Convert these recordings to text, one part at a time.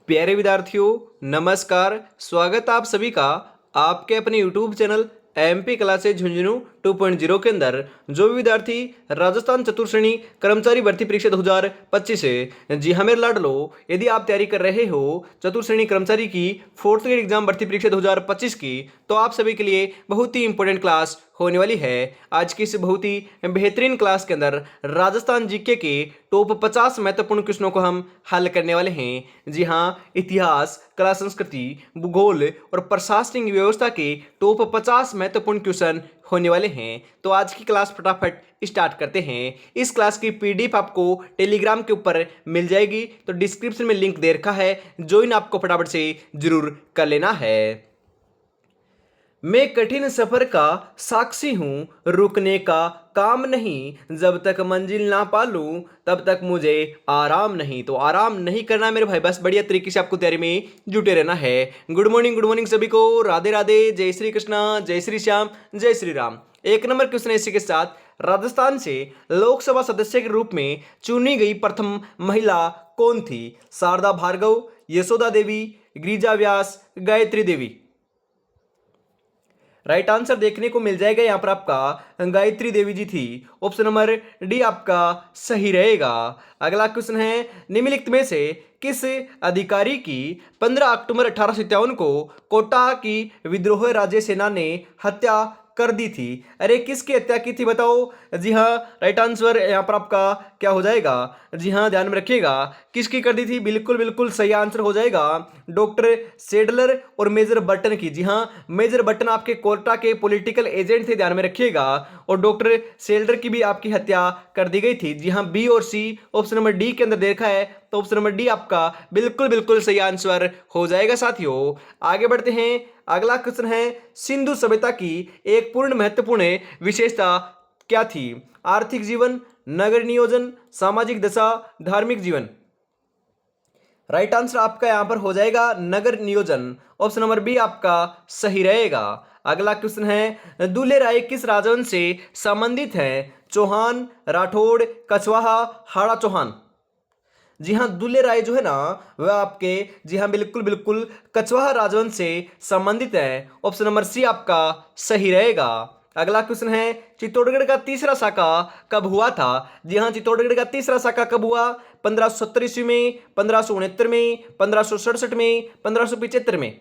प्यारे विद्यार्थियों, नमस्कार। स्वागत आप सभी का आपके अपने YouTube channel MP classes Jhunjhunu 2.0 के अंदर। जो भी विद्यार्थी राजस्थान चतुर्श्रेणी कर्मचारी भर्ती परीक्षा 2025 है, जी हाँ मेरे लाडलो, यदि आप तैयारी कर रहे हो चतुर्श्रेणी कर्मचारी की फोर्थ ग्रेड एग्जाम भर्ती परीक्षा 2025 की, तो आप सभी के लिए बहुत ही इंपॉर्टेंट क्लास होने वाली है। आज की इस बहुत ही बेहतरीन क्लास के अंदर राजस्थान जीके के टॉप 50 महत्वपूर्ण क्वेश्चनों को हम हल करने वाले हैं। जी हाँ, इतिहास, कला संस्कृति, भूगोल और प्रशासनिक व्यवस्था के टॉप 50 महत्वपूर्ण क्वेश्चन होने वाले हैं। तो आज की क्लास फटाफट स्टार्ट करते हैं। इस क्लास की पीडीएफ आपको टेलीग्राम के ऊपर मिल जाएगी, तो डिस्क्रिप्शन में लिंक दे रखा है, ज्वाइन आपको फटाफट से जरूर कर लेना है। मैं कठिन सफर का साक्षी हूं, रुकने का काम नहीं, जब तक मंजिल ना पालूं तब तक मुझे आराम नहीं। तो आराम नहीं करना है मेरे भाई, बस बढ़िया तरीके से आपको तैयारी में जुटे रहना है। गुड मॉर्निंग सभी को। राधे राधे, जय श्री कृष्णा, जय श्री श्याम, जय श्री राम। एक नंबर क्वेश्चन इसी के साथ, राजस्थान से लोकसभा सदस्य के रूप में चुनी गई प्रथम महिला कौन थी? शारदा भार्गव, यशोदा देवी, गिरिजा व्यास, गायत्री देवी। राइट आंसर देखने को मिल जाएगा यहां पर आपका गायत्री देवी जी थी। ऑप्शन नंबर डी आपका सही रहेगा। अगला क्वेश्चन है, निम्नलिखित में से किस अधिकारी की 15 अक्टूबर 1857 को कोटा की विद्रोह राज्य सेना ने हत्या कर दी थी? अरे किसकी हत्या की थी बताओ? जी हाँ, राइट आंसर यहाँ पर आपका क्या हो जाएगा? जी हाँ, ध्यान में रखिएगा, किसकी कर दी थी? बिल्कुल बिल्कुल सही आंसर हो जाएगा डॉक्टर सेडलर और मेजर बटन की। जी हाँ, मेजर बटन आपके कोटा के पॉलिटिकल एजेंट थे, ध्यान में रखिएगा। और डॉक्टर सेडलर की भी आपकी हत्या कर दी गई थी। जी हाँ, बी और सी ऑप्शन नंबर डी के अंदर देखा है, तो ऑप्शन नंबर डी आपका बिल्कुल बिल्कुल सही आंसर हो जाएगा साथियों। आगे बढ़ते हैं। अगला क्वेश्चन है, सिंधु सभ्यता की एक पूर्ण महत्वपूर्ण विशेषता क्या थी? आर्थिक जीवन, नगर नियोजन, सामाजिक दशा, धार्मिक जीवन। राइट आंसर आपका यहां पर हो जाएगा नगर नियोजन। ऑप्शन नंबर बी आपका सही रहेगा। अगला क्वेश्चन है, दूल्हे राय किस राजवंश से संबंधित है? चौहान, राठौड़, कछवाहा, हाड़ा चौहान। जी हाँ, दुल्हे राय जो है ना, वह आपके, जी हाँ बिल्कुल बिल्कुल, कछवाहा राजवंश से संबंधित है। ऑप्शन नंबर सी आपका सही रहेगा। अगला क्वेश्चन है, चित्तौड़गढ़ का तीसरा साका कब हुआ था? जी हाँ, चित्तौड़गढ़ का तीसरा साका कब हुआ? 1570 ईस्वी में, 1569 में, 1567 में, 1575 में।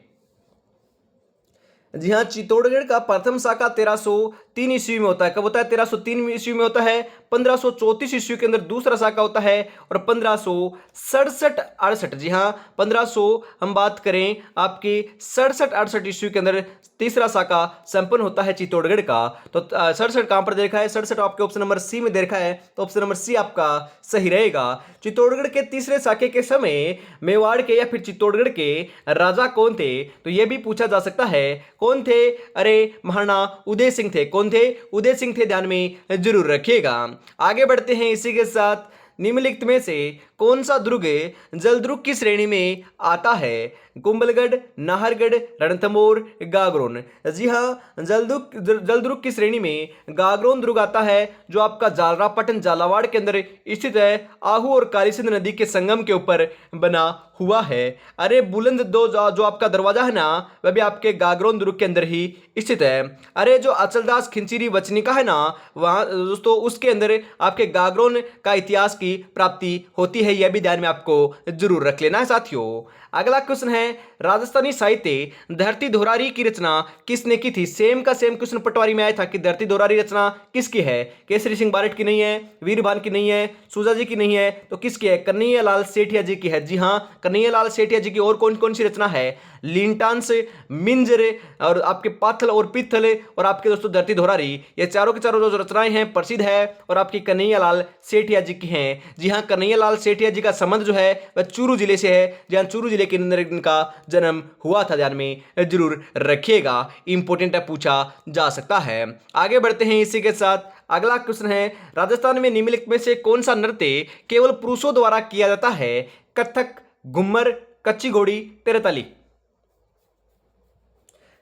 जी हाँ, चित्तौड़गढ़ का प्रथम शाखा 1303 ईस्वी में होता है। कब होता है? 1303 ईस्वी में होता है। 1534 ईस्वी के अंदर दूसरा शाखा होता है, और 1567-68, जी हाँ 1500 हम बात करें आपकी 67-68 ईस्वी के अंदर तीसरा शाखा संपन्न होता है चित्तौड़गढ़ का। तो 67 कहां पर देखा है? 67 आपके ऑप्शन नंबर सी में देखा है, तो ऑप्शन नंबर सी आपका सही रहेगा। चित्तौड़गढ़ के तीसरे शाखे के समय मेवाड़ के या फिर चित्तौड़गढ़ के राजा कौन थे? तो यह भी पूछा जा सकता है। कौन थे? अरे महाराणा उदय सिंह थे। कौन थे? उदय सिंह थे, ध्यान में जरूर रखिएगा। आगे बढ़ते हैं इसी के साथ, निम्नलिखित में से कौन सा दुर्ग जलदुर्ग की श्रेणी में आता है? कुंभलगढ़, नाहरगढ़, रणथंभौर, गागरोन। जी हाँ, जलदुर्ग की श्रेणी में गागरोन दुर्ग आता है, जो आपका जालरापाटन झालावाड़ के अंदर स्थित है। आहू और कालीसिंध नदी के संगम के ऊपर बना हुआ है। अरे बुलंद दो जो आपका दरवाजा है ना, वह भी आपके गागरोन दुर्ग के अंदर ही स्थित है। अरे जो अचलदास खिंचीरी वचनिका है ना, वहां दोस्तों उसके अंदर आपके गागरोन का इतिहास की प्राप्ति होती है। यह भी ध्यान में आपको जरूर रख लेना है साथियों। अगला क्वेश्चन है, राजस्थानी साहित्य धरती धोरारी की रचना किसने की थी? सेम का सेम क्वेश्चन पटवारी में आया था कि धरती धोरारी रचना किसकी है? केसरी सिंह बारट की नहीं है, वीरभान की नहीं है, सूजा जी की नहीं है, तो किसकी है? कन्हैया लाल सेठिया जी की है। जी हाँ, कन्हैया लाल सेठिया जी की। और कौन कौन सी रचना है? लिंटांस, मिंजर, और आपके पाथल और पित्थल, और आपके दोस्तों धरती धोरारी। ये चारों के चारों जो रचनाएं हैं प्रसिद्ध है, और आपकी कन्हैया लाल सेठिया जी की हैं। जी हाँ, कन्हैया लाल सेठिया जी का संबंध जो है वह चूरू जिले से है, जहां चूरू जिले के अंदर इनका जन्म हुआ था। ध्यान में जरूर रखिएगा, इंपॉर्टेंट है, पूछा जा सकता है। आगे बढ़ते हैं इसी के साथ। अगला क्वेश्चन है, राजस्थान में निम्नलिखित में से कौन सा नृत्य केवल पुरुषों द्वारा किया जाता है? कथक, घुम्मर, कच्ची घोड़ी, तेरताली।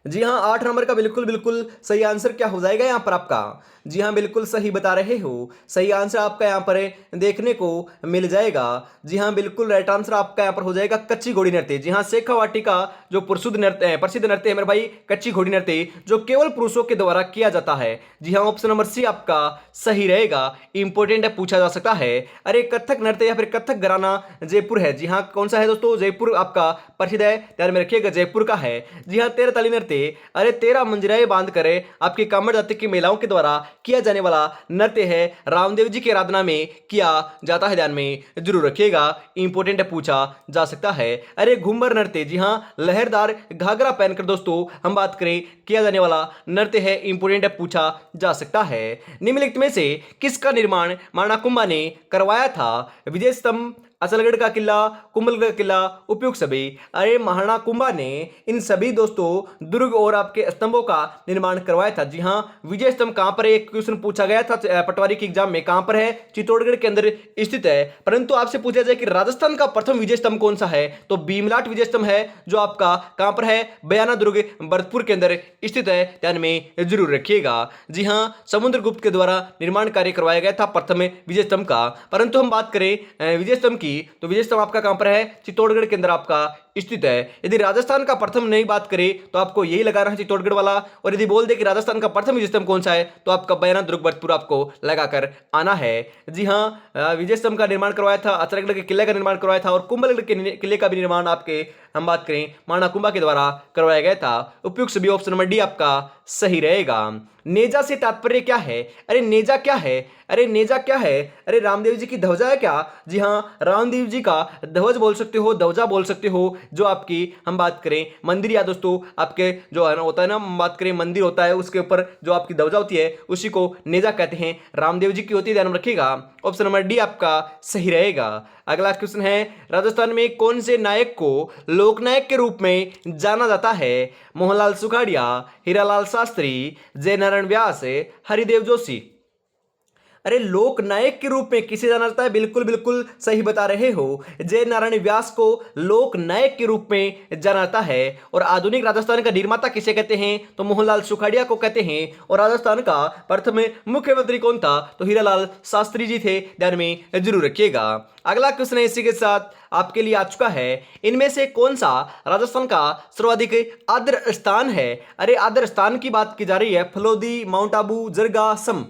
जी हाँ, 8 नंबर का बिल्कुल बिल्कुल सही आंसर क्या हो जाएगा यहाँ पर आपका? जी हाँ, बिल्कुल सही बता रहे हो। सही आंसर आपका यहाँ पर देखने को मिल जाएगा। जी हाँ, बिल्कुल राइट आंसर आपका यहाँ पर हो जाएगा कच्ची घोड़ी नृत्य। जी हाँ, शेखावाटी का जो प्रसिद्ध नृत्य है मेरे भाई, कच्ची घोड़ी नृत्य, जो केवल पुरुषों के द्वारा किया जाता है। जी हाँ, ऑप्शन नंबर सी आपका सही रहेगा। इंपॉर्टेंट है, पूछा जा सकता है। अरे कथक नृत्य या फिर कथक घराना जयपुर है। जी हाँ, कौन सा है दोस्तों? जयपुर आपका प्रसिद्ध है, ध्यान में रखिएगा, जयपुर का है। जी हाँ, 13 ताली नृत्य, अरे 13 मंजिराएं बांध कर आपकी कामड़ जाति की महिलाओं के द्वारा किया जाने वाला नृत्य है, रामदेव जी की आराधना में किया जाता है, ध्यान में जरूर रखिएगा। इंपॉर्टेंट है, पूछा जा सकता है। अरे घूमर नृत्य, जी हाँ, लहरदार घाघरा पहनकर दोस्तों हम बात करें किया जाने वाला नृत्य है। इंपॉर्टेंट है, पूछा जा सकता है। निम्नलिखित में से किसका निर्माण माणाकुंभा ने करवाया था? विजय स्तंभ, असलगढ़ का किला, कुंभलगढ़ का किला, उपयुक्त सभी। अरे महाराणा कुंभा ने इन सभी दोस्तों दुर्ग और आपके स्तंभों का निर्माण करवाया था। जी हाँ, विजय स्तंभ कहां पर है? एक क्वेश्चन पूछा गया था पटवारी के एग्जाम में, कहां पर है? चित्तौड़गढ़ के अंदर स्थित है। परंतु आपसे पूछा जाए कि राजस्थान का प्रथम विजय स्तंभ कौन सा है, तो भीमलाट विजय स्तंभ है, जो आपका कहां पर है? बयाना दुर्ग भरतपुर के अंदर स्थित है, ध्यान में जरूर रखिएगा। जी हाँ, समुद्रगुप्त के द्वारा निर्माण कार्य करवाया गया था प्रथम विजय स्तंभ का। परंतु हम बात करें विजय स्तंभ की, तो विजय स्तंभ आपका कहां पर है? चित्तौड़गढ़ के अंदर आपका स्थित है। यदि राजस्थान का प्रथम नहीं बात करें तो आपको यही लगाना है, चित्तौड़गढ़ वाला। और यदि बोल दे कि राजस्थान का प्रथम विजय स्तंभ कौन सा है, तो आपका बयाना दुर्ग भरतपुर आपको लगाकर आना है। जी हाँ, विजय स्तंभ का निर्माण करवाया था, असरगढ़ के किले का निर्माण करवाया था, और कुंभलगढ़ के किले का भी निर्माण आपके हम बात करें माणाकुंभा के द्वारा करवाया गया था। उपयुक्त सभी ऑप्शन नंबर डी आपका सही रहेगा। नेजा से तात्पर्य क्या है? अरे नेजा क्या है? अरे नेजा क्या है? अरे रामदेव जी की ध्वजा है क्या? जी हाँ, रामदेव जी का ध्वज बोल सकते हो, ध्वजा बोल सकते हो, जो आपकी हम बात करें मंदिर, या दोस्तों आपके जो है ना होता है ना, हम बात करें मंदिर होता है, उसके ऊपर जो आपकी ध्वजा होती है उसी को नेजा कहते हैं, रामदेव जी की होती है, ध्यान में रखिएगा। ऑप्शन नंबर डी आपका सही रहेगा। अगला क्वेश्चन है, राजस्थान में कौन से नायक को लोकनायक के रूप में जाना जाता है? मोहनलाल सुखाड़िया, हीरालाल शास्त्री, जयनारायण व्यास, हरिदेव जोशी। अरे लोक नायक के रूप में किसे जाना जाता है? बिल्कुल बिल्कुल सही बता रहे हो, जय नारायण व्यास को लोक नायक के रूप में जाना जाता है। और आधुनिक राजस्थान का निर्माता किसे कहते हैं? तो मोहनलाल सुखाड़िया को कहते हैं। और राजस्थान का प्रथम मुख्यमंत्री कौन था? तो हीरालाल शास्त्री जी थे, ध्यान में जरूर रखिएगा। अगला क्वेश्चन इसी के साथ आपके लिए आ चुका है, इनमें से कौन सा राजस्थान का सर्वाधिक आर्द्र स्थान है? अरे आर्द्र स्थान की बात की जा रही है, फलोदी, माउंट आबू, जरगा, सम।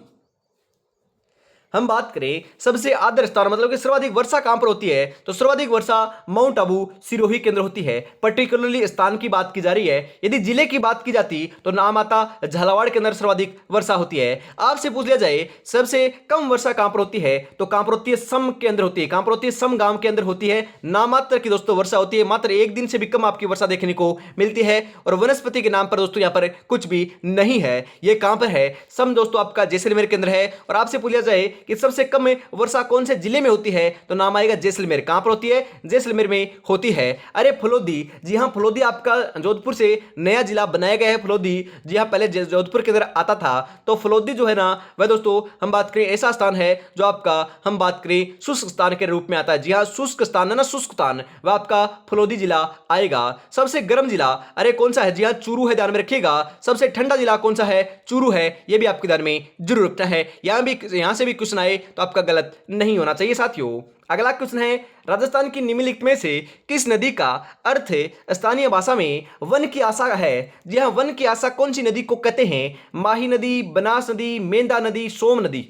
हम बात करें सबसे आर्द्र स्थान, मतलब कि सर्वाधिक वर्षा कहां पर होती है, तो सर्वाधिक वर्षा माउंट आबू सिरोही के अंदर होती है। पर्टिकुलरली स्थान की बात की जा रही है। यदि जिले की बात की जाती तो नाम आता झालावाड़ के अंदर सर्वाधिक वर्षा होती है। आपसे पूछ लिया जाए सबसे कम वर्षा कहां पर होती है, तो कहां पर होती है? सम के अंदर होती है। कहां पर होती है? सम गांव के अंदर होती है। नामात्र की दोस्तों वर्षा होती है, मात्र एक दिन से भी कम आपकी वर्षा देखने को मिलती है। और वनस्पति के नाम पर दोस्तों यहां पर कुछ भी नहीं है। यह कहां पर है? सम दोस्तों आपका जैसलमेर के अंदर है। और आपसे पूछ लिया जाए कि सबसे कम वर्षा कौन से जिले में होती है, तो नाम आएगा जैसलमेर। कहां पर होती है? जैसलमेर में होती है। अरे फलोदी, जी हां, फलोदी आपका जोधपुर से नया जिला बनाया गया है फलोदी। जी हां, पहले जोधपुर के अंदर आता था। तो फलोदी जो है ना, वह दोस्तों हम बात करें ऐसा स्थान है जो आपका हम बात करें शुष्क स्थान के रूप में आता है। जी हां, शुष्क स्थान है ना, शुष्क स्थान, वह आपका फलोदी जिला आएगा। सबसे गर्म जिला अरे कौन सा है? जी हां, चूरू है, ध्यान में रखिएगा। सबसे ठंडा जिला कौन सा है? चूरू है। यह भी आपके ध्यान में जरूर रखना है। यहां से भी क्वेश्चन आए तो आपका गलत नहीं होना चाहिए साथियों। अगला क्वेश्चन है, राजस्थान की निम्नलिखित में से किस नदी का अर्थ स्थानीय भाषा में वन की आशा है? जी हां, वन की आशा कौन सी नदी को कहते हैं? माही नदी, बनास नदी, मेंदा नदी, सोम नदी।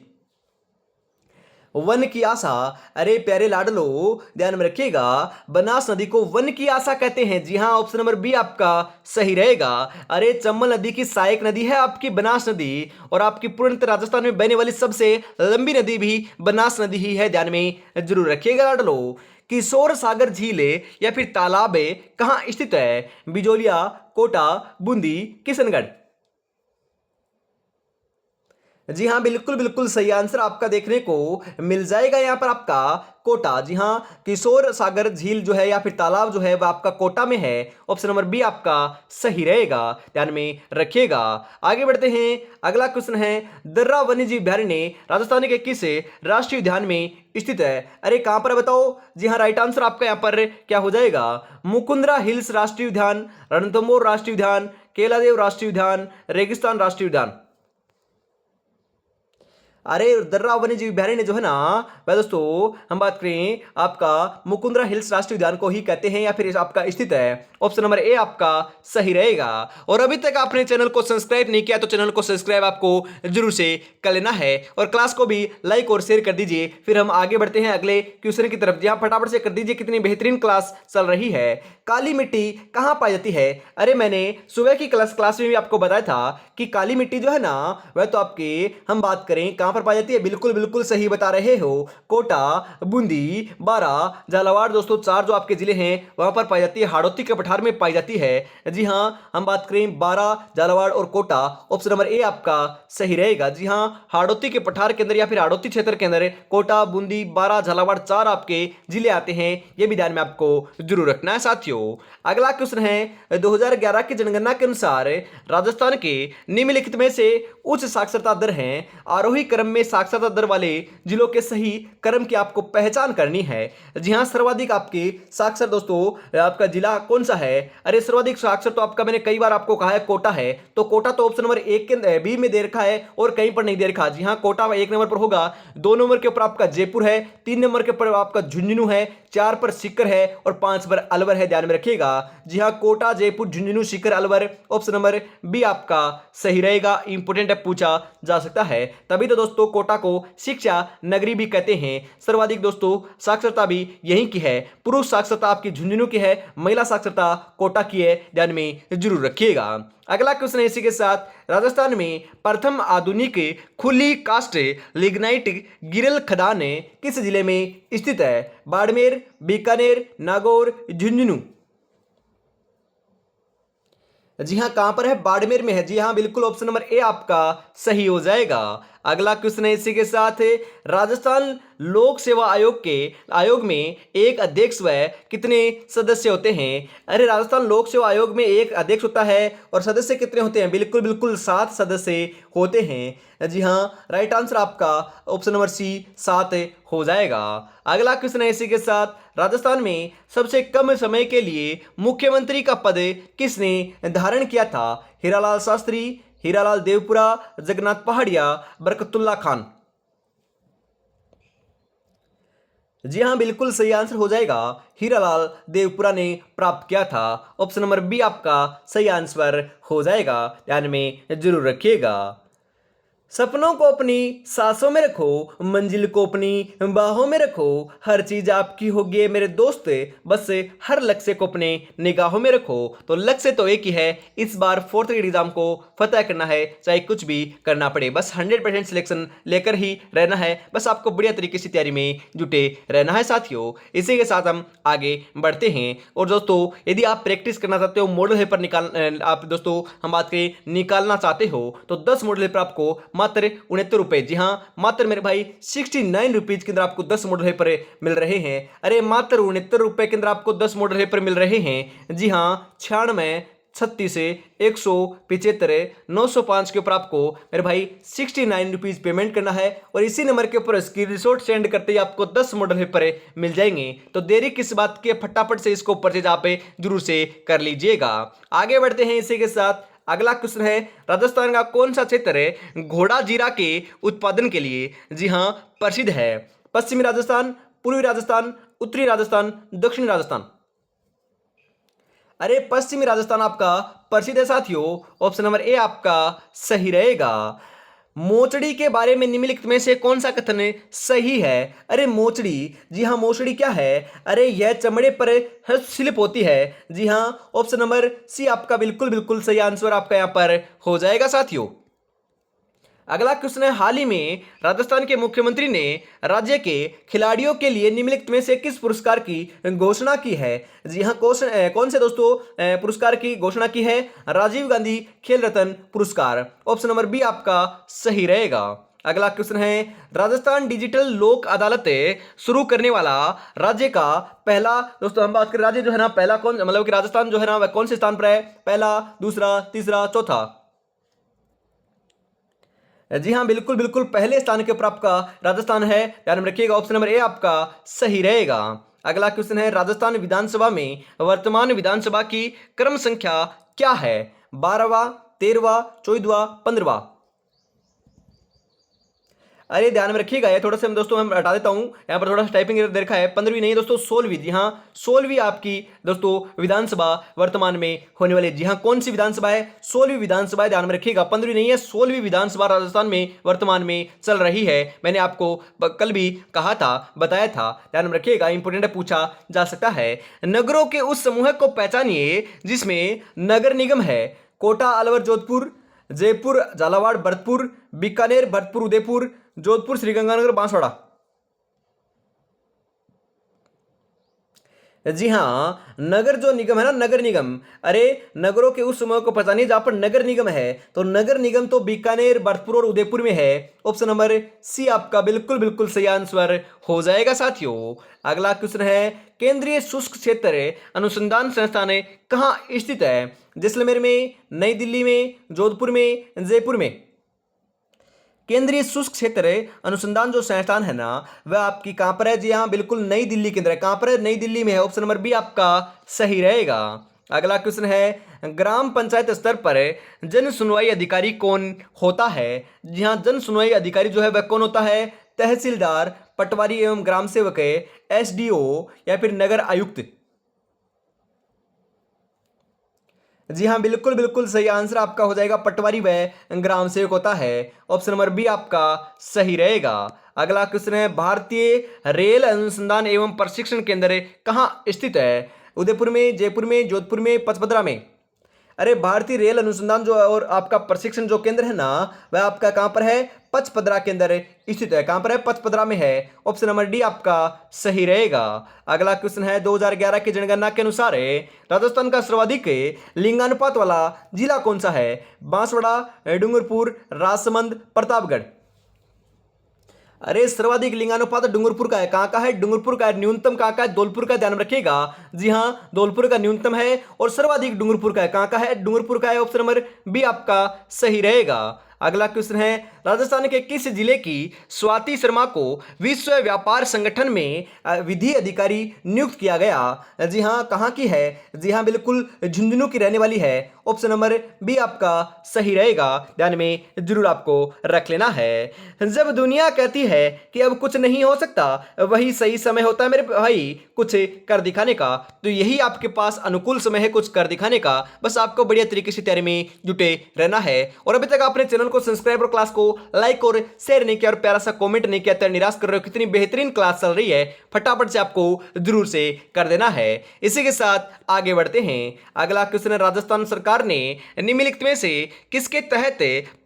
वन की आशा, अरे प्यारे लाडलो ध्यान में रखिएगा, बनास नदी को वन की आशा कहते हैं। जी हां, ऑप्शन नंबर बी आपका सही रहेगा। अरे चंबल नदी की सहायक नदी है आपकी बनास नदी। और आपकी पूर्णतः राजस्थान में बहने वाली सबसे लंबी नदी भी बनास नदी ही है, ध्यान में जरूर रखिएगा लाडलो। किशोर सागर झील या फिर तालाब कहां स्थित है? बिजोलिया, कोटा, बूंदी, किशनगढ़। जी हाँ, बिल्कुल बिल्कुल सही आंसर आपका देखने को मिल जाएगा यहाँ पर आपका कोटा। जी हाँ, किशोर सागर झील जो है या फिर तालाब जो है वह आपका कोटा में है। ऑप्शन नंबर बी आपका सही रहेगा, ध्यान में रखिएगा। आगे बढ़ते हैं, अगला क्वेश्चन है, दर्रा वन्यजीव अभयारण्य राजस्थान के किस राष्ट्रीय उद्यान में स्थित है? अरे कहां पर है बताओ? जी हाँ, राइट आंसर आपका यहाँ पर क्या हो जाएगा? मुकुंदरा हिल्स राष्ट्रीय उद्यान, रणथंभौर राष्ट्रीय उद्यान, केलादेव राष्ट्रीय उद्यान, रेगिस्तान राष्ट्रीय उद्यान। अरे दर्रा वन्यजीव अभयारण्य जो है ना वह दोस्तों हम बात करें आपका मुकुंदरा हिल्स राष्ट्रीय उद्यान को ही कहते हैं या फिर आपका स्थित है। ऑप्शन नंबर ए आपका सही रहेगा। और अभी तक आपने चैनल को सब्सक्राइब नहीं किया तो चैनल को सब्सक्राइब आपको जरूर से कर लेना है और क्लास को भी लाइक और शेयर कर दीजिए। फिर हम आगे बढ़ते हैं अगले क्वेश्चन की तरफ। जहां फटाफट से कर दीजिए, कितनी बेहतरीन क्लास चल रही है। काली मिट्टी कहां पाई जाती है? अरे मैंने सुबह की क्लास में भी आपको बताया था कि काली मिट्टी जो है ना वह तो आपके हम बात करें कहां पर पाई जाती है। बिल्कुल बिल्कुल सही बता रहे हो। कोटा, बूंदी, बारा, झालावाड़ दोस्तों चार जो आपके जिले हैं वहां पर पाई जाती है। हाड़ौती के पठार में पाई जाती है। जी हां, हम बात करें बारा, झालावाड़ और कोटा, ऑप्शन नंबर ए आपका सही रहेगा। जी हां, हाड़ौती के पठार के अंदर या फिर हाड़ौती क्षेत्र के अंदर कोटा, बूंदी, बारा, झालावाड़ चार आपके जिले आते हैं। यह भी ध्यान में आपको जरूर रखना है साथियों। अगला क्वेश्चन है 2011 की जनगणना के अनुसार राजस्थान के निम्नलिखित में से उच्च साक्षरता दर है। आरोही क्रम में साक्षरता दर वाले जिलों के सही क्रम की आपको पहचान करनी है। जी हां, सर्वाधिक आपके साक्षर दोस्तों आपका जिला कौन सा है? अरे सर्वाधिक साक्षर तो आपका मैंने कई बार आपको कहा है कोटा है। तो कोटा तो ऑप्शन नंबर एक के बी में दे रखा है और कहीं पर नहीं दे रखा। जी हां, कोटा एक नंबर पर होगा। 2 नंबर के ऊपर आपका जयपुर है, 3 नंबर के ऊपर आपका झुंझुनू है, 4 पर सीकर है और 5 पर अलवर है। ध्यान में रखिएगा। जी हां, Kota, Jaipur, Jhunjhunu, Sikar, Alwar, option number B आपका सही रहेगा। इंपोर्टेंट है, पूछा जा सकता है। तभी तो दोस्तों कोटा को शिक्षा नगरी भी कहते हैं। सर्वाधिक दोस्तों साक्षरता भी यहीं की है। पुरुष साक्षरता आपकी झुंझुनू की है, महिला साक्षरता कोटा की है। ध्यान में जरूर रखिएगा। अगला क्वेश्चन है इसी के साथ। राजस्थान में प्रथम आधुनिक खुली कास्ट लिग्नाइट गिरल खदान किस जिले में स्थित है? बाड़मेर, बीकानेर, नागौर, झुंझुनू। जी हां, कहां पर है? बाड़मेर में है। जी हां, बिल्कुल ऑप्शन नंबर ए आपका सही हो जाएगा। अगला क्वेश्चन है इसी के साथ। राजस्थान लोक सेवा आयोग में एक अध्यक्ष व कितने सदस्य होते हैं? अरे राजस्थान लोक सेवा आयोग में एक अध्यक्ष होता है और सदस्य कितने होते हैं? बिल्कुल बिल्कुल 7 सदस्य होते हैं। जी हां, राइट आंसर आपका ऑप्शन नंबर सी 7 हो जाएगा। अगला क्वेश्चन है इसी के साथ। राजस्थान में सबसे कम समय के लिए मुख्यमंत्री का पद किसने धारण किया था? हीरालाल शास्त्री, हीरालाल देवपुरा, जगन्नाथ पहाड़िया, बरकतुल्ला खान। जी हां, बिल्कुल सही आंसर हो जाएगा। हीरालाल देवपुरा ने प्राप्त किया था। ऑप्शन नंबर बी आपका सही आंसर हो जाएगा। ध्यान में जरूर रखिएगा। सपनों को अपनी सांसों में रखो, मंजिल को अपनी बाहों में रखो, हर चीज आपकी होगी मेरे दोस्त, बस हर लक्ष्य को अपने निगाहों में रखो। तो लक्ष्य तो एक ही है, इस बार 4th ग्रेड एग्जाम को फतह करना है, चाहे कुछ भी करना पड़े। बस 100% सिलेक्शन लेकर ही रहना है। बस आपको बढ़िया तरीके से तैयारी में जुटे रहना है साथियों। इसी के साथ हम आगे बढ़ते हैं। और दोस्तों यदि आप प्रैक्टिस करना चाहते हो, मॉडल पेपर आप दोस्तों हम बात करें निकालना चाहते हो तो 10 मॉडल पेपर आपको मात्र 69 रुपए। जी हाँ, मात्र मेरे भाई 69 रुपीज के अंदर आपको 10 मॉडल पेपर मिल रहे हैं। अरे मात्र 69 रुपए के अंदर आपको 10 मॉडल पेपर मिल रहे हैं। जी हाँ, 96 36 175 905 के ऊपर आपको मेरे भाई 69 रुपीज पेमेंट करना है और इसी नंबर के ऊपर स्क्रीनशॉट सेंड करते ही आपको 10 मॉडल पेपर मिल जाएंगे। तो देरी किस बात की, फटाफट से इसको परचेज आप जरूर से कर लीजिएगा। आगे बढ़ते हैं इसी के साथ। अगला क्वेश्चन है राजस्थान का कौन सा क्षेत्र घोड़ा जीरा के उत्पादन के लिए जी हां प्रसिद्ध है? पश्चिमी राजस्थान, पूर्वी राजस्थान, उत्तरी राजस्थान, दक्षिणी राजस्थान। अरे पश्चिमी राजस्थान आपका प्रसिद्ध है साथियों। ऑप्शन नंबर ए आपका सही रहेगा। मोचड़ी के बारे में निम्नलिखित में से कौन सा कथन सही है? अरे मोचड़ी, जी हाँ, मोचड़ी क्या है? अरे यह चमड़े पर हस्तशिल्प होती है। जी हाँ, ऑप्शन नंबर सी आपका बिल्कुल बिल्कुल सही आंसर आपका यहां पर हो जाएगा साथियों। अगला क्वेश्चन है, हाल ही में राजस्थान के मुख्यमंत्री ने राज्य के खिलाड़ियों के लिए निम्नलिखित में से किस पुरस्कार की घोषणा की है? जी हाँ, कौन से दोस्तों पुरस्कार की घोषणा की है? राजीव गांधी खेल रत्न पुरस्कार। ऑप्शन नंबर बी आपका सही रहेगा। अगला क्वेश्चन है, राजस्थान डिजिटल लोक अदालत शुरू करने वाला राज्य का पहला, दोस्तों हम बात करें राज्य जो है ना पहला कौन, मतलब कि राजस्थान जो है ना वह कौन से स्थान पर है? पहला, दूसरा, तीसरा, चौथा? जी हाँ, बिल्कुल बिल्कुल पहले स्थान के ऊपर आपका राजस्थान है। ध्यान में रखिएगा, ऑप्शन नंबर ए आपका सही रहेगा। अगला क्वेश्चन है, राजस्थान विधानसभा में वर्तमान विधानसभा की क्रम संख्या क्या है? 12वां, 13वां, 14वां, 15वां। अरे ध्यान में रखिएगा, ये थोड़ा सा दोस्तों मैं हटा देता हूं, यहाँ पर थोड़ा सा टाइपिंग एरर देखा है। 15वीं नहीं दोस्तों, 16वीं। जी हाँ, 16वीं आपकी दोस्तों विधानसभा वर्तमान में होने वाली। जी हाँ, कौन सी विधानसभा है? 16वीं विधानसभा है, ध्यान में रखिएगा। 15वीं नहीं है, 16वीं विधानसभा राजस्थान में वर्तमान में चल रही है। मैंने आपको कल भी कहा था, बताया था, ध्यान में रखिएगा, इंपोर्टेंट है, पूछा जा सकता है। नगरों के उस समूह को पहचानिए जिसमें नगर निगम है। कोटा, अलवर, जोधपुर, जयपुर, झालावाड़, भरतपुर, बीकानेर, भरतपुर, उदयपुर, जोधपुर, श्रीगंगानगर, बांसवाड़ा। जी हाँ, नगर जो निगम है ना, नगर निगम, अरे नगरों के उस समूह को पहचानिए जहां पर नगर निगम है। तो नगर निगम तो बीकानेर, भरतपुर और उदयपुर में है। ऑप्शन नंबर सी आपका बिल्कुल बिल्कुल सही आंसर हो जाएगा साथियों। अगला क्वेश्चन है, केंद्रीय शुष्क क्षेत्र अनुसंधान संस्थान कहाँ स्थित है? जैसलमेर में, नई दिल्ली में, जोधपुर में, जयपुर में। केंद्रीय शुष्क क्षेत्र अनुसंधान जो संस्थान है ना, वह आपकी कहां पर है? जी हाँ, बिल्कुल नई दिल्ली के अंदर है। कहां पर है? नई दिल्ली में है। ऑप्शन नंबर बी आपका सही रहेगा। अगला क्वेश्चन है, ग्राम पंचायत स्तर पर जन सुनवाई अधिकारी कौन होता है? जी हाँ, जन सुनवाई अधिकारी जो है वह कौन होता है? तहसीलदार, पटवारी एवं ग्राम सेवक, एसडीओ या फिर नगर आयुक्त। जी हाँ, बिल्कुल बिल्कुल सही आंसर आपका हो जाएगा, पटवारी व ग्राम सेवक होता है। ऑप्शन नंबर बी आपका सही रहेगा। अगला क्वेश्चन है, भारतीय रेल अनुसंधान एवं प्रशिक्षण केंद्र कहाँ स्थित है? उदयपुर में, जयपुर में, जोधपुर में, पचपदरा में। अरे भारतीय रेल अनुसंधान जो और आपका प्रशिक्षण जो केंद्र है ना, वह आपका कहां पर है? पचपदरा के अंदर स्थित है। कहां पर है? पचपदरा में है। ऑप्शन नंबर डी आपका सही रहेगा। अगला क्वेश्चन है, 2011 की जनगणना के अनुसार राजस्थान का सर्वाधिक लिंगानुपात वाला जिला कौन सा है? बांसवाड़ा, डूंगरपुर, राजसमंद, प्रतापगढ़। अरे सर्वाधिक लिंगानुपात डूंगरपुर का है। कहां का है? डूंगरपुर का है। न्यूनतम कहां का है? धौलपुर का, ध्यान रखिएगा। जी हां, धौलपुर का न्यूनतम है और सर्वाधिक डूंगरपुर का है। कहां का है? डूंगरपुर का है। ऑप्शन नंबर बी आपका सही रहेगा। अगला क्वेश्चन है, राजस्थान के किस जिले की स्वाति शर्मा को विश्व व्यापार संगठन में विधि अधिकारी नियुक्त किया गया? जी हां, कहां की है? जी हां, बिल्कुल झुंझुनू की रहने वाली है। ऑप्शन नंबर बी आपका सही रहेगा, ध्यान में जरूर आपको रख लेना है। जब दुनिया कहती है कि अब कुछ नहीं हो सकता, वही सही समय होता है मेरे भाई कुछ कर दिखाने का। तो यही आपके पास अनुकूल समय है कुछ कर दिखाने का। बस आपको बढ़िया तरीके से तैयारी में जुटे रहना है। और अभी तक आपने चैनल को सब्सक्राइब और क्लास को लाइक और शेयर नहीं किया और प्यारा सा कमेंट नहीं किया, तो निराश कर रहे हो। कितनी बेहतरीन क्लास चल रही है, फटाफट से आपको जरूर से कर देना है। इसी के साथ आगे बढ़ते हैं। अगला क्वेश्चन है, राजस्थान सरकार ने निम्नलिखित में से किसके तहत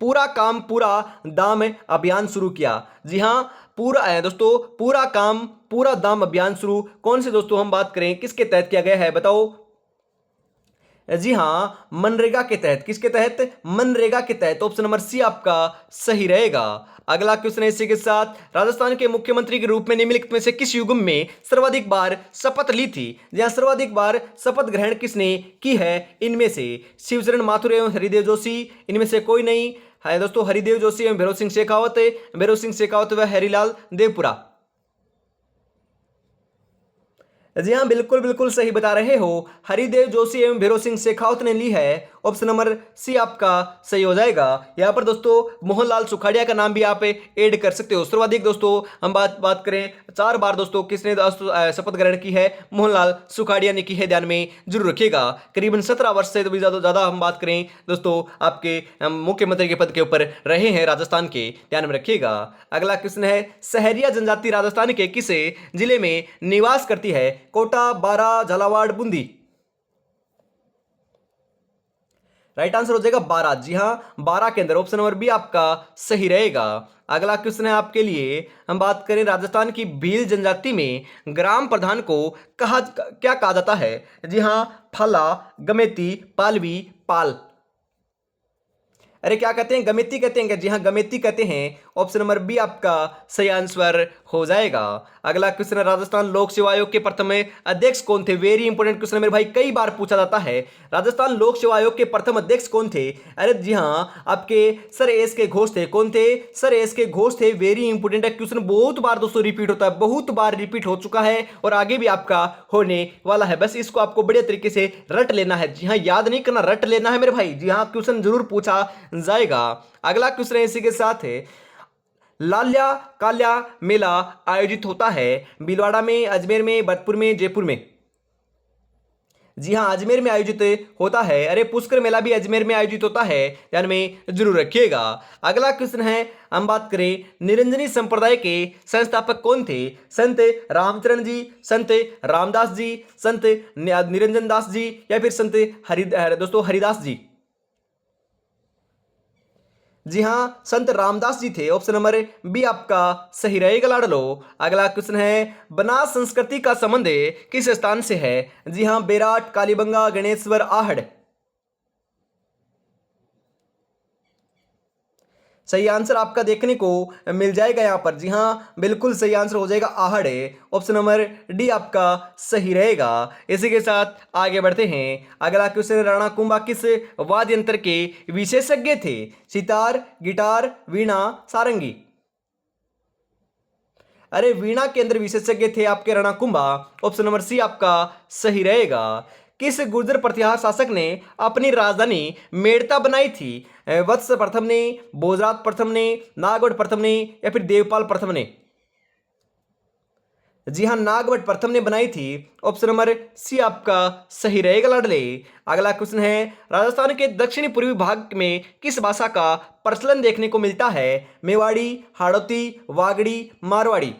पूरा काम पूरा दाम अभियान शुरू किया? जी हां, पूरा है दोस्तों, पूरा काम पूरा दाम अभियान शुरू कौन से दोस्तों हम बात करें किसके तहत किया गया है? बताओ। जी हां, मनरेगा के तहत। किसके तहत? मनरेगा के तहत। ऑप्शन नंबर सी आपका सही रहेगा। अगला क्वेश्चन है इसी के साथ, राजस्थान के मुख्यमंत्री के रूप में निम्नलिखित में से किस युग में सर्वाधिक बार शपथ ली थी? जहां सर्वाधिक बार शपथ ग्रहण किसने की है इनमें से? शिवचरण माथुर एवं हरिदेव जोशी, इनमें से कोई नहीं है दोस्तों। हरिदेव जोशी एवं भैरव सिंह शेखावत, भैरव सिंह शेखावत व हरिलाल देवपुरा। जी हाँ, बिल्कुल बिल्कुल सही बता रहे हो, हरिदेव जोशी एवं भैरव सिंह शेखावत ने ली है। ऑप्शन नंबर सी आपका सही हो जाएगा। यहाँ पर दोस्तों मोहनलाल सुखाड़िया का नाम भी आप ऐड कर सकते हो। सर्वाधिक दोस्तों हम बात करें 4 बार दोस्तों किसने शपथ ग्रहण की है? मोहनलाल सुखाड़िया ने की है, ध्यान में जरूर रखिएगा। करीबन 17 वर्ष से भी ज्यादा हम बात करें दोस्तों आपके मुख्यमंत्री के पद के ऊपर रहे हैं राजस्थान के, ध्यान में रखिएगा। अगला क्वेश्चन है, सहरिया जनजाति राजस्थान के किस जिले में निवास करती है? कोटा, बारा, झालावाड़, बूंदी। राइट आंसर हो जाएगा बारा। जी हां, बारा के अंदर। ऑप्शन नंबर बी आपका सही रहेगा। अगला क्वेश्चन है आपके लिए, हम बात करें राजस्थान की भील जनजाति में ग्राम प्रधान को क्या कहा जाता है? जी हां, फला, गमेती, पालवी, पाल। अरे क्या कहते हैं? गमेती कहते हैं क्या? जी हाँ, गमेती कहते हैं। ऑप्शन नंबर बी आपका सही आंसर हो जाएगा। अगला क्वेश्चन है, राजस्थान लोक सेवा आयोग के प्रथम अध्यक्ष कौन थे? वेरी इंपॉर्टेंट क्वेश्चन है मेरे भाई, कई बार पूछा जाता है। राजस्थान लोक सेवा आयोग के प्रथम अध्यक्ष कौन थे? अरे जी हाँ, आपके सर एस के घोष थे। कौन थे? सर एस के घोष थे। वेरी इंपॉर्टेंट है क्वेश्चन, बहुत बार दोस्तों रिपीट होता है, बहुत बार रिपीट हो चुका है और आगे भी आपका होने वाला है। बस इसको आपको बढ़िया तरीके से रट लेना है। जी हाँ, याद नहीं करना, रट लेना है मेरे भाई। जी हाँ, क्वेश्चन जरूर पूछा जाएगा। अगला क्वेश्चन इसी के साथ है, लाल्या काल्या मेला आयोजित होता है भीलवाड़ा में, अजमेर में, भरतपुर में, जयपुर में? जी हाँ, अजमेर में आयोजित होता है। अरे पुष्कर मेला भी अजमेर में आयोजित होता है, ध्यान में जरूर रखिएगा। अगला क्वेश्चन है, हम बात करें निरंजनी संप्रदाय के संस्थापक कौन थे? संत रामचरण जी, संत रामदास जी, संत निरंजन दास जी, या फिर संत दोस्तों हरिदास जी? जी हाँ, संत रामदास जी थे। ऑप्शन नंबर बी आपका सही रहेगा लाडलो। अगला क्वेश्चन है, बनास संस्कृति का संबंध किस स्थान से है? जी हाँ, बेराट, कालीबंगा, गणेश्वर, आहड़? सही आंसर आपका देखने को मिल जाएगा यहाँ पर। जी हाँ, बिल्कुल सही आंसर हो जाएगा आहड़ है। ऑप्शन नंबर डी आपका सही रहेगा। इसी के साथ आगे बढ़ते हैं। अगला क्वेश्चन, राणा कुंभा किस वाद्य यंत्र के विशेषज्ञ थे? सितार, गिटार, वीणा, सारंगी? अरे वीणा के अंदर विशेषज्ञ थे आपके Rana Kumbha. Option number C आपका सही रहेगा। किस गुर्जर प्रतिहार शासक ने अपनी राजधानी मेड़ता बनाई थी? वत्स प्रथम ने, भोजराज प्रथम ने, नागवट प्रथम ने, या फिर देवपाल प्रथम ने? जी हाँ, नागवट प्रथम ने बनाई थी। ऑप्शन नंबर सी आपका सही रहेगा लाडले। अगला क्वेश्चन है, राजस्थान के दक्षिणी पूर्वी भाग में किस भाषा का प्रचलन देखने को मिलता है? मेवाड़ी, हाड़ौती, वागड़ी, मारवाड़ी?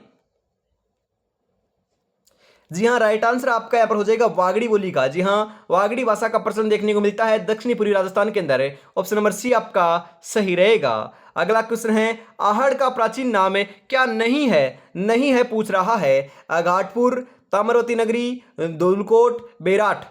जी हाँ, राइट आंसर आपका यहाँ पर हो जाएगा वागड़ी बोली का। जी हाँ, वागड़ी भाषा का प्रचलन देखने को मिलता है दक्षिणी पूर्वी राजस्थान के अंदर। ऑप्शन नंबर सी आपका सही रहेगा। अगला क्वेश्चन है, आहड़ का प्राचीन नाम क्या नहीं है? नहीं है पूछ रहा है। घाटपुर, ताम्रवती नगरी, धौलकोट, बेराट?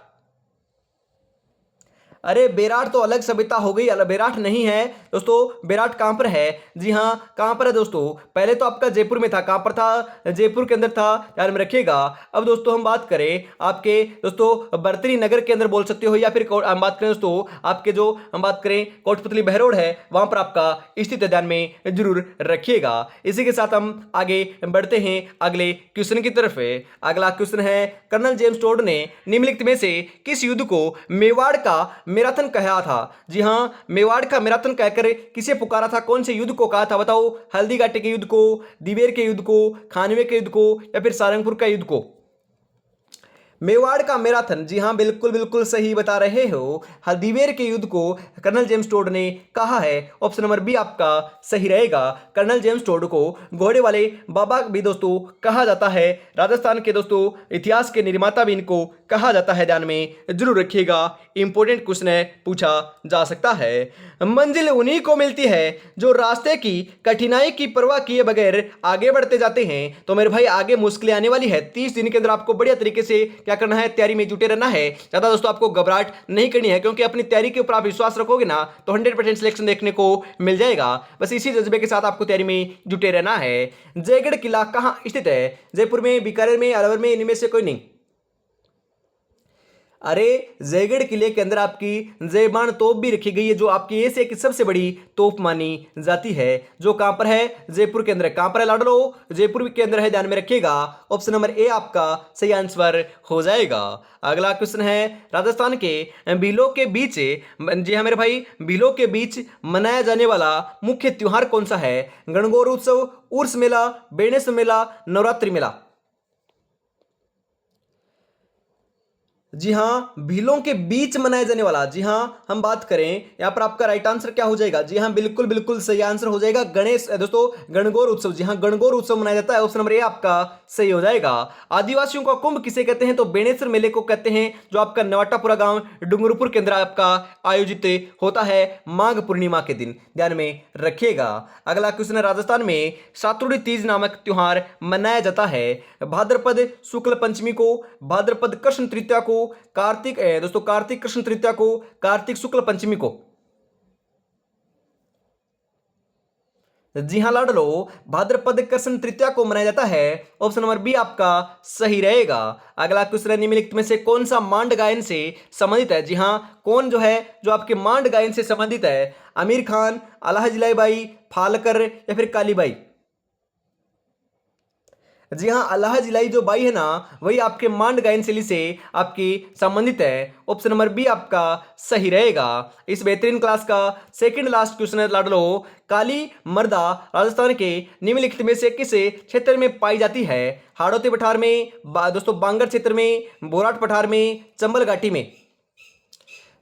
अरे बेराट तो अलग सभ्यता हो गई, अलग बेराट नहीं है दोस्तों। बेराट कहां पर है? जी हाँ, कहां पर है दोस्तों? पहले तो आपका जयपुर में था। कहां पर था? जयपुर के अंदर था, ध्यान में रखिएगा। अब दोस्तों हम बात करें आपके दोस्तों बर्तरी नगर के अंदर बोल सकते हो, या फिर हम बात करें दोस्तों आपके जो हम बात करें कोटपुतली बहरोड है, वहां पर आपका स्थित है, ध्यान में जरूर रखिएगा। इसी के साथ हम आगे बढ़ते हैं अगले क्वेश्चन की तरफ। अगला क्वेश्चन है, कर्नल जेम्स टोड ने निम्नलिखित में से किस युद्ध को मेवाड़ का मैराथन कहा था? जी हाँ, मेवाड़ का मैराथन कहकर किसे पुकारा था? कौन से युद्ध को कहा था बताओ? हल्दी घाटी के युद्ध को, दिवेर के युद्ध को, खानवे के युद्ध को, या फिर सारंगपुर का युद्ध को? मेवाड़ का मैराथन, जी हाँ बिल्कुल बिल्कुल सही बता रहे हो। हल्दीवेर के युद्ध को कर्नल जेम्स टोड ने कहा है। ऑप्शन नंबर बी आपका सही रहेगा। कर्नल जेम्स टोड को घोड़े वाले बाबा भी दोस्तों कहा जाता है। राजस्थान के दोस्तों इतिहास के निर्माता भी इनको कहा जाता है, ध्यान में जरूर रखिएगा। इंपॉर्टेंट क्वेश्चन है, पूछा जा सकता है। मंजिल उन्हीं को मिलती है जो रास्ते की कठिनाई की परवाह किए बगैर आगे बढ़ते जाते हैं। तो मेरे भाई आगे मुश्किलें आने वाली है। 30 दिन के अंदर आपको बढ़िया तरीके से क्या करना है? तैयारी में जुटे रहना है। ज्यादा दोस्तों आपको घबराहट नहीं करनी है, क्योंकि अपनी तैयारी के ऊपर आप विश्वास रखोगे ना तो 100% सिलेक्शन देखने को मिल जाएगा। बस इसी जज्बे के साथ आपको तैयारी में जुटे रहना है। जयगढ़ किला कहां स्थित है? जयपुर में, बीकानेर में, अलवर में, इनमें से कोई नहीं? अरे जयगढ़ किले के अंदर आपकी जयबान तोप भी रखी गई है, जो आपकी एशिया की सबसे बड़ी तोप मानी जाती है, जो कहां पर है? जयपुर के अंदर। कहां पर है लाडलो? जयपुर के अंदर है, ध्यान में रखिएगा। ऑप्शन नंबर ए आपका सही आंसर हो जाएगा। अगला क्वेश्चन है, राजस्थान के भीलों के बीच, जी हाँ मेरे भाई, भीलों के बीच मनाया जाने वाला मुख्य त्योहार कौन सा है? गणगौर उत्सव, उर्स मेला, बेणेस मेला, नवरात्रि मेला? जी हाँ, भीलों के बीच मनाया जाने वाला। जी हाँ, हम बात करें यहाँ पर आपका राइट आंसर क्या हो जाएगा? जी हाँ बिल्कुल बिल्कुल सही आंसर हो जाएगा गणेश दोस्तों गणगौर उत्सव। जी हाँ, गणगौर उत्सव मनाया जाता है। ऑप्शन नंबर ए आपका सही हो जाएगा। आदिवासियों का कुंभ किसे कहते हैं? तो बेणेश्वर मेले को कहते हैं, जो आपका नवाटापुरा गांव डूंगरपुर के अंदर आपका आयोजित होता है माघ पूर्णिमा के दिन, ध्यान में रखिएगा। अगला क्वेश्चन है, राजस्थान में सातुड़ी तीज नामक त्योहार मनाया जाता है भाद्रपद शुक्ल पंचमी को, भाद्रपद कृष्ण तृतीया को, कार्तिक दोस्तों कार्तिक कृष्ण तृतीया को, कार्तिक शुक्ल पंचमी को? जी हाँ लाडलो, भाद्रपद कृष्ण तृतीया को मनाया जाता है। ऑप्शन नंबर बी आपका सही रहेगा। अगला क्वेश्चन है, निम्नलिखित में से कौन सा मांड गायन से संबंधित है? जी हाँ, कौन जो है जो आपके मांड गायन से संबंधित है? आमिर खान, अलाहा जलाईबाई, फालकर या फिर कालीबाई? जी हाँ, अल्लाह जिलाई जो बाई है ना, वही आपके मांड गायन शैली से आपकी संबंधित है। ऑप्शन नंबर बी आपका सही रहेगा। इस बेहतरीन क्लास का सेकंड लास्ट क्वेश्चन है लाडलो, काली मर्दा राजस्थान के निम्नलिखित में से किस क्षेत्र में पाई जाती है? हाड़ौती पठार में, दोस्तों बांगर क्षेत्र में, बोराट पठार में, चंबल घाटी में?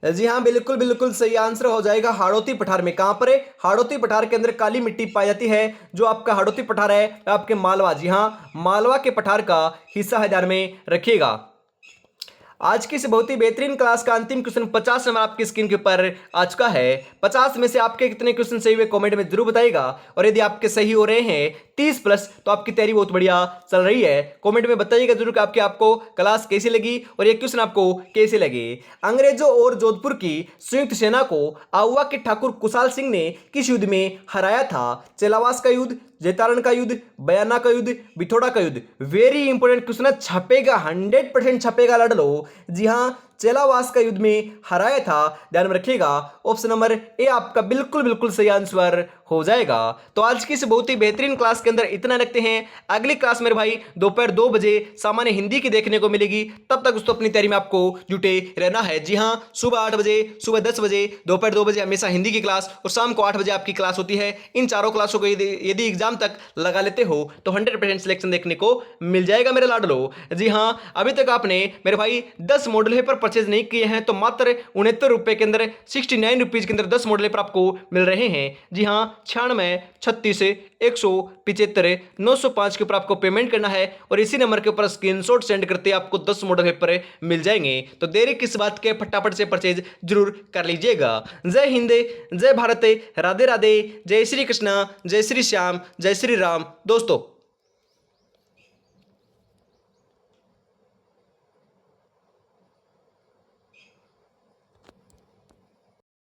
जी हाँ, बिल्कुल बिल्कुल सही आंसर हो जाएगा हाड़ौती पठार में। कहां पर है? हाड़ौती पठार के अंदर काली मिट्टी पाई जाती है। जो आपका हाड़ौती पठार है आपके मालवा, जी हाँ, मालवा के पठार का हिस्सा है, ध्यान में रखिएगा। आज की इस बहुत ही बेहतरीन क्लास का अंतिम क्वेश्चन 50 नंबर आपकी स्क्रीन के ऊपर आ चुका है। 50 में से आपके कितने क्वेश्चन सही हुए कमेंट में जरूर बताइएगा, और यदि आपके सही हो रहे हैं 30 प्लस तो आपकी तैयारी बहुत बढ़िया चल रही है। कमेंट में बताइएगा जरूर कि आपको क्लास कैसी लगी और ये क्वेश्चन आपको कैसे लगे। अंग्रेजों और जोधपुर की संयुक्त सेना को आउवा के ठाकुर कुशाल सिंह ने किस युद्ध में हराया था? चेलावास का युद्ध, जैतारण का युद्ध, बयाना का युद्ध, बिथोड़ा का युद्ध? वेरी इंपोर्टेंट क्वेश्चन है, छपेगा 100% छपेगा लाडलो। जी हाँ, चेलावास का युद्ध में हराया था, ध्यान में रखिएगा। ऑप्शन नंबर ए आपका बिल्कुल बिल्कुल सही आंसर हो जाएगा। तो आज की इस बहुत ही बेहतरीन क्लास के अंदर इतना रखते हैं। अगली क्लास मेरे भाई दोपहर 2 बजे सामान्य हिंदी की देखने को मिलेगी। तब तक दोस्तों अपनी तैयारी में आपको जुटे रहना है। जी हाँ, सुबह 8 बजे, सुबह 10 बजे, दोपहर 2 बजे हमेशा हिंदी की क्लास, और शाम को 8 बजे आपकी क्लास होती है। इन चारों क्लासों को यदि एग्जाम तक लगा लेते हो तो 100% सिलेक्शन देखने को मिल जाएगा मेरे लाडलो। जी हाँ, अभी तक आपने मेरे भाई 10 मॉडल पेपर परचेज नहीं किए हैं तो मात्र 69 रुपए के अंदर, 69 रुपीज के अंदर 10 मॉडल पेपर आपको मिल रहे हैं। जी हाँ, 96 36 175 905 के ऊपर आपको पेमेंट करना है, और इसी नंबर के ऊपर स्क्रीनशॉट सेंड करते आपको 10 मॉडल पेपर मिल जाएंगे। तो देरी किस बात के, फटाफट से परचेज जरूर कर लीजिएगा। जय हिंद, जय भारत, राधे राधे, जय श्री कृष्णा, जय श्री श्याम, जय श्री राम दोस्तों।